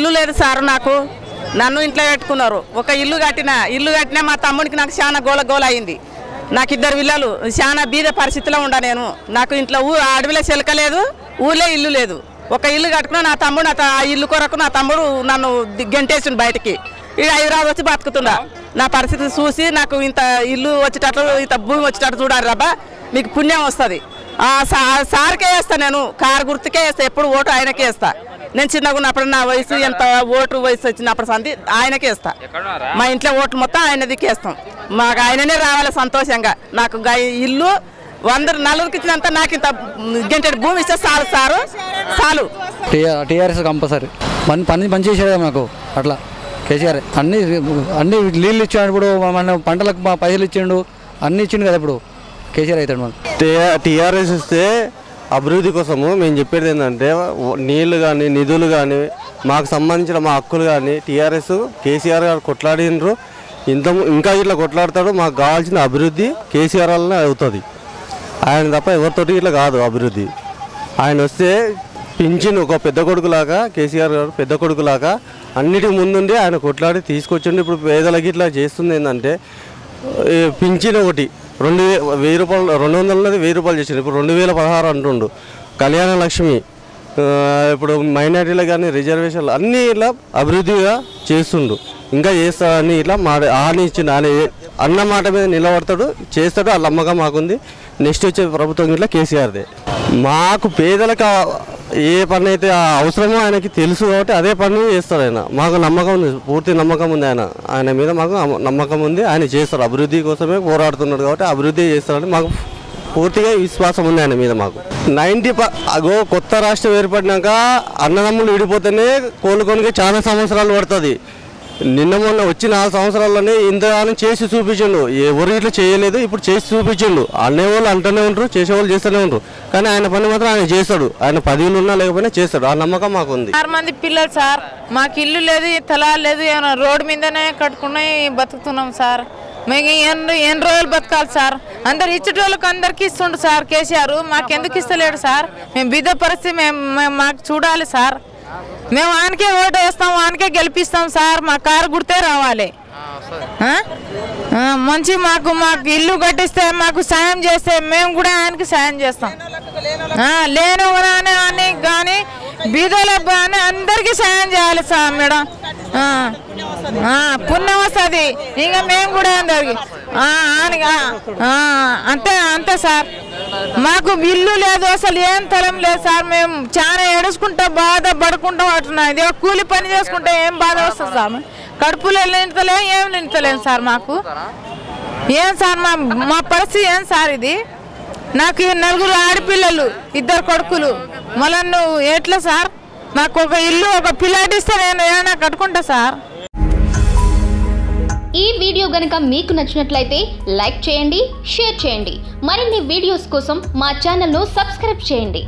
ఇల్లు లేదు సార్ నాకు నన్ను ఇంట్లో పెట్టుకున్నారు ఒక ఇల్లు కట్టినా మా తమ్మునికి నాకు చాలా గోల అయింది నాకు 2 పిల్లలు చాలా బీద పరిస్థితిలో ఉండా నేను నాకు ఇంట్లో అడవిలో చెలక లేదు ఊళ్ళో ఇల్లు లేదు ఒక ఇల్లు కట్టుకున్నా నా తమ్ముడు ఆ ఇల్లు కొరకు నా తమ్ముడు నన్ను గెంటేసిండు బయటికి ఇక్కడ హైదరాబాద్ వచ్చి బతుకుతున్నా నా పరిస్థితి చూసి నాకు ఇంత ఇల్లు వచ్చేటట్లు ఇంత భూమి వచ్చేటట్టు చూడాలి రాబా మీకు పుణ్యం వస్తుంది సార్కే వేస్తా నేను కారు గుర్తుకే వేస్తా ఎప్పుడు ఓటు ఆయనకే వేస్తా నేను చిన్నగా ఉన్నప్పుడు నా వయసు ఎంత ఓటు వయసు వచ్చినప్పుడు సంది ఆయనకే వేస్తా మా ఇంట్లో ఓట్లు మొత్తం ఆయనదికి వేస్తాం మాకు ఆయననే రావాలి సంతోషంగా నాకు ఇల్లు 100 నలుగురికి ఇచ్చినంత నాకు ఇంత గంటెడు భూమి ఇస్తే చాలు సారు చాలు టీఆర్ఎస్ కంపల్సరీ పని చేసేది మాకు అట్లా కేసీఆర్ అన్ని నీళ్ళు ఇచ్చాడు ఇప్పుడు మన పంటలకు పైసలు ఇచ్చిండు అన్ని ఇచ్చిండు కదా ఇప్పుడు కేసీఆర్ అవుతాడు మనం టీఆర్ఎస్ ఇస్తే అభివృద్ధి కోసము మేము చెప్పేది ఏంటంటే నీళ్లు కానీ నిధులు కానీ మాకు సంబంధించిన మా హక్కులు కానీ టీఆర్ఎస్ కేసీఆర్ గారు కొట్లాడినరు ఇంకా ఇట్లా కొట్లాడతాడు మాకు కావాల్సిన అభివృద్ధి కేసీఆర్ వల్లనే అవుతుంది ఆయన తప్ప ఎవరితోటి ఇట్లా కాదు అభివృద్ధి ఆయన వస్తే పింఛన్ ఒక పెద్ద కొడుకులాగా కేసీఆర్ గారు పెద్ద కొడుకులాగా అన్నిటికి ముందుండి ఆయన కొట్లాడి తీసుకొచ్చిండు ఇప్పుడు పేదలకి ఇట్లా చేస్తుంది ఏంటంటే పింఛన్ ఒకటి 2,000 రూపాయలు 200 ఉన్నది 1,000 రూపాయలు చేసిండు ఇప్పుడు 2016 అంటుండు కళ్యాణ లక్ష్మి ఇప్పుడు మైనారిటీలు కానీ రిజర్వేషన్లు అన్నీ ఇట్లా అభివృద్ధిగా చేస్తుండు ఇంకా చేస్తాడని ఇట్లా హామీ ఇచ్చిండు ఆయన అన్న మాట మీద నిలబడతాడు చేస్తాడు ఆ నమ్మకం మాకుంది నెక్స్ట్ వచ్చే ప్రభుత్వం ఇట్లా కేసీఆర్దే మాకు పేదలకు ఏ పని అయితే అవసరమో ఆయనకి తెలుసు కాబట్టి అదే పని చేస్తాడు ఆయన మాకు నమ్మకం ఉంది పూర్తి నమ్మకం ఉంది ఆయన మీద మాకు నమ్మకం ఉంది ఆయన చేస్తారు అభివృద్ధి కోసమే పోరాడుతున్నాడు కాబట్టి అభివృద్ధి చేస్తారని మాకు పూర్తిగా విశ్వాసం ఉంది ఆయన మీద మాకు 90 కొత్త రాష్ట్రం ఏర్పడినాక అన్నదమ్ములు విడిపోతేనే కోలుకొనికి చాలా సంవత్సరాలు పడుతుంది నిన్న మొన్న వచ్చి 4 సంవత్సరాల్లోనే ఇంతగానం చేసి చూపించిండు ఎవరు ఇట్లా చేయలేదు ఇప్పుడు చేసి చూపించిండు అనేవాళ్ళు అంటూనే ఉంటారు చేసేవాళ్ళు చేస్తూనే ఉంటారు కానీ ఆయన పని మాత్రం ఆయన చేస్తాడు ఆయన 10 ఉన్నా లేకపోయినా చేస్తాడు ఆ నమ్మకం మాకు ఉంది 6 మంది పిల్లలు సార్ మాకు ఇల్లు లేదు తలాలు లేదు రోడ్డు మీదనే కట్టుకుని బతుకుతున్నాం సార్ మేము ఎన్ని రోజులు బతకాలి సార్ అందరు ఇచ్చేటోళ్ళకి అందరికి ఇస్తుండు సార్ కేసీఆర్ మాకెందుకు ఇస్తలేడు సార్ మేము బీద పరిస్థితి మాకు చూడాలి సార్ మేము ఆయనకే ఓటు వేస్తాం ఆయనకే గెలిపిస్తాం సార్ మా కారు గుర్తే రావాలి మంచి మాకు ఇల్లు కట్టిస్తే మాకు సాయం చేస్తే మేము కూడా ఆయనకి సాయం చేస్తాం లేను అని కానీ బీదలకు కానీ అందరికీ సాయం చేయాలి సార్ మేడం పుణ్యం వస్తుంది ఇంకా మేము కూడా అందరికి అంతే సార్ మాకు ఇల్లు లేదు అసలు ఏం తలం లేదు సార్ మేము చాలా ఏడుచుకుంటా బాధపడుకుంటా ఉంటున్నాం ఇది కూలి పని చేసుకుంటే ఏం బాధ వస్తుంది సార్ కడుపులో నింతలేం ఏం నింతలేం సార్ మాకు ఏం సార్ మా పరిస్థితి ఏం సార్ ఇది నాకు 4 ఆడపిల్లలు 2 కొడుకులు మళ్ళీ నువ్వు ఎట్లా సార్ నాకు ఒక ఇల్లు ఒక పిల్లాడిస్తే నేను ఏమైనా కట్టుకుంటా సార్ ఈ వీడియో గనుక మీకు నచ్చినట్లయితే లైక్ చేయండి షేర్ చేయండి మరిన్ని వీడియోస్ కోసం మా ఛానల్ను సబ్స్క్రైబ్ చేయండి